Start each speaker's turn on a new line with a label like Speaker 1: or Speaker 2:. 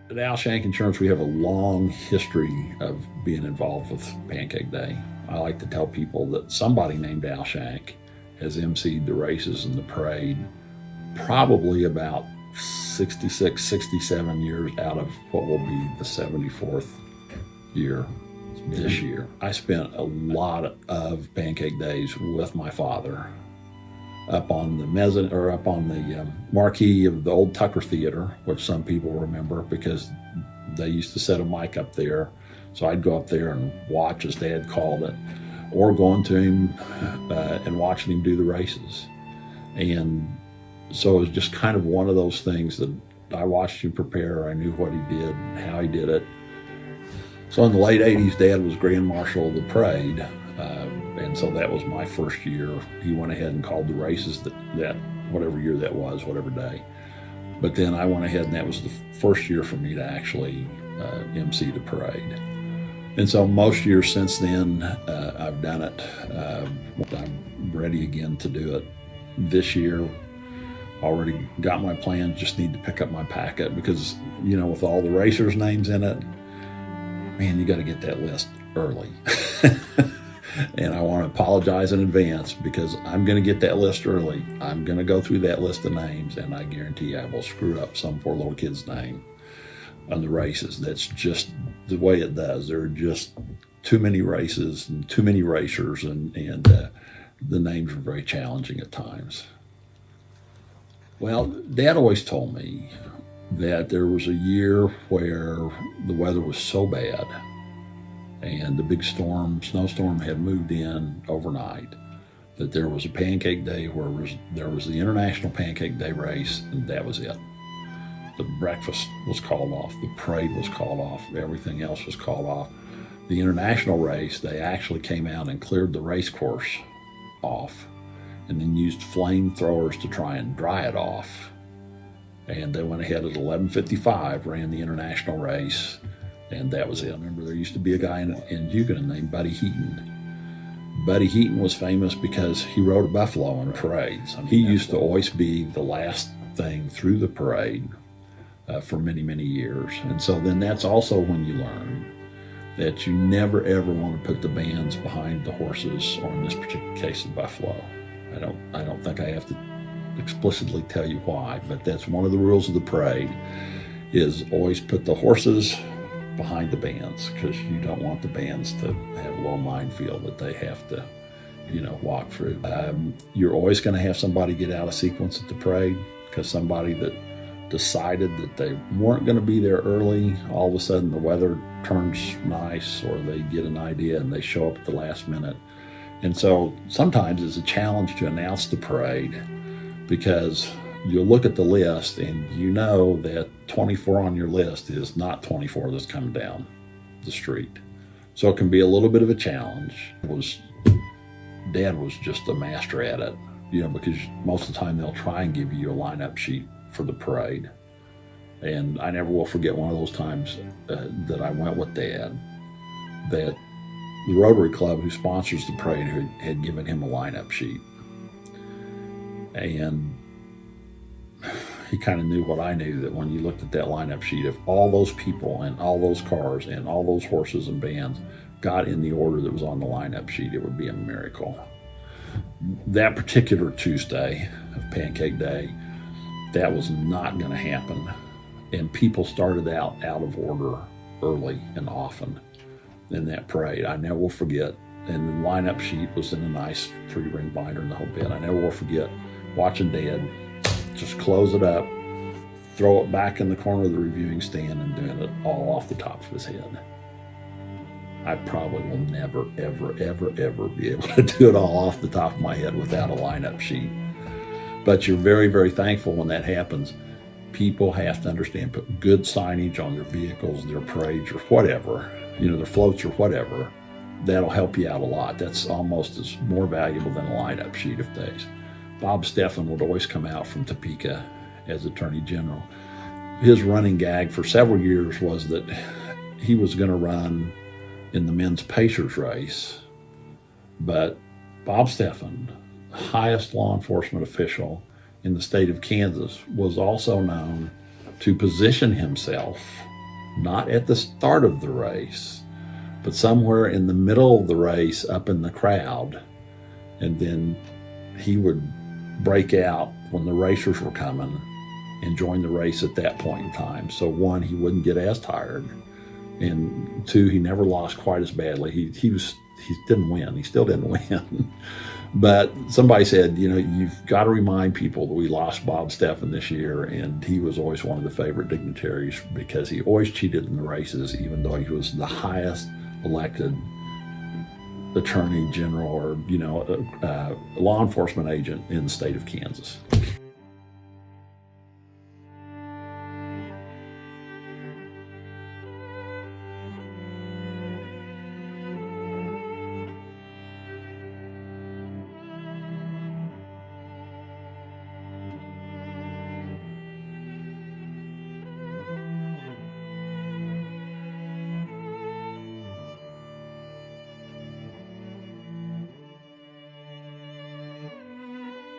Speaker 1: At Al Shank Insurance, we have a long history of being involved with Pancake Day. I like to tell people that somebody named Al Shank has emceed the races and the parade probably about 66, 67 years out of what will be the 74th year this year. I spent a lot of Pancake Days with my father up on the mezzanine, or up on the marquee of the old Tucker Theater, which some people remember because they used to set a mic up there. So I'd go up there and watch as Dad called it, or going to him and watching him do the races. And so it was just kind of one of those things that I watched him prepare. I knew what he did, how he did it. So in the late 80s, Dad was Grand Marshal of the parade. And so that was my first year. He went ahead and called the races that whatever year that was, whatever day. But then I went ahead, and that was the first year for me to actually MC the parade. And so most years since then, I've done it. I'm ready again to do it this year. Already got my plans, just need to pick up my packet because, you know, with all the racers' names in it, man, you got to get that list early. And I want to apologize in advance because I'm going to get that list early. I'm going to go through that list of names, and I guarantee I will screw up some poor little kid's name on the races. That's just the way it does. There are just too many races and too many racers, and the names are very challenging at times. Well, Dad always told me that there was a year where the weather was so bad and the big snowstorm had moved in overnight, that there was a Pancake Day where there was the International Pancake Day race, and that was it. The breakfast was called off, the parade was called off, everything else was called off. The international race, they actually came out and cleared the race course off and then used flamethrowers to try and dry it off. And they went ahead at 11:55, ran the international race, and that was it. I remember there used to be a guy in Heaton named Buddy Heaton. Buddy Heaton was famous because he rode a buffalo in parades. He used to always be the last thing through the parade for many, many years. And so then that's also when you learn that you never ever want to put the bands behind the horses, or in this particular case, the buffalo. I don't think I have to explicitly tell you why, but that's one of the rules of the parade, is always put the horses behind the bands, because you don't want the bands to have a little minefield that they have to, walk through. You're always going to have somebody get out of sequence at the parade, because somebody that decided that they weren't going to be there early, all of a sudden the weather turns nice, or they get an idea and they show up at the last minute. And so sometimes it's a challenge to announce the parade, because you'll look at the list and you know that 24 on your list is not 24 that's coming down the street. So it can be a little bit of a challenge. Dad was just a master at it, because most of the time they'll try and give you a lineup sheet for the parade. And I never will forget one of those times that I went with Dad, that the Rotary Club, who sponsors the parade, had given him a lineup sheet. And he kind of knew what I knew, that when you looked at that lineup sheet, if all those people and all those cars and all those horses and bands got in the order that was on the lineup sheet, it would be a miracle. That particular Tuesday of Pancake Day, that was not going to happen. And people started out of order early and often in that parade. I never will forget. And the lineup sheet was in a nice 3-ring binder and the whole bit. I never will forget watching Dad just close it up, throw it back in the corner of the reviewing stand, and doing it all off the top of his head. I probably will never, ever, ever, ever be able to do it all off the top of my head without a lineup sheet. But you're very, very thankful when that happens. People have to understand, put good signage on their vehicles, their parades, or whatever, their floats or whatever. That'll help you out a lot. That's almost as more valuable than a lineup sheet of days. Bob Stefan would always come out from Topeka as Attorney General. His running gag for several years was that he was going to run in the men's Pacers race, but Bob Stefan, highest law enforcement official in the state of Kansas, was also known to position himself not at the start of the race, but somewhere in the middle of the race up in the crowd. And then he would break out when the racers were coming and join the race at that point in time. So one, he wouldn't get as tired. And two, he never lost quite as badly. He didn't win. He still didn't win. But somebody said, you've got to remind people that we lost Bob Stefan this year, and he was always one of the favorite dignitaries because he always cheated in the races, even though he was the highest elected attorney general or, law enforcement agent in the state of Kansas.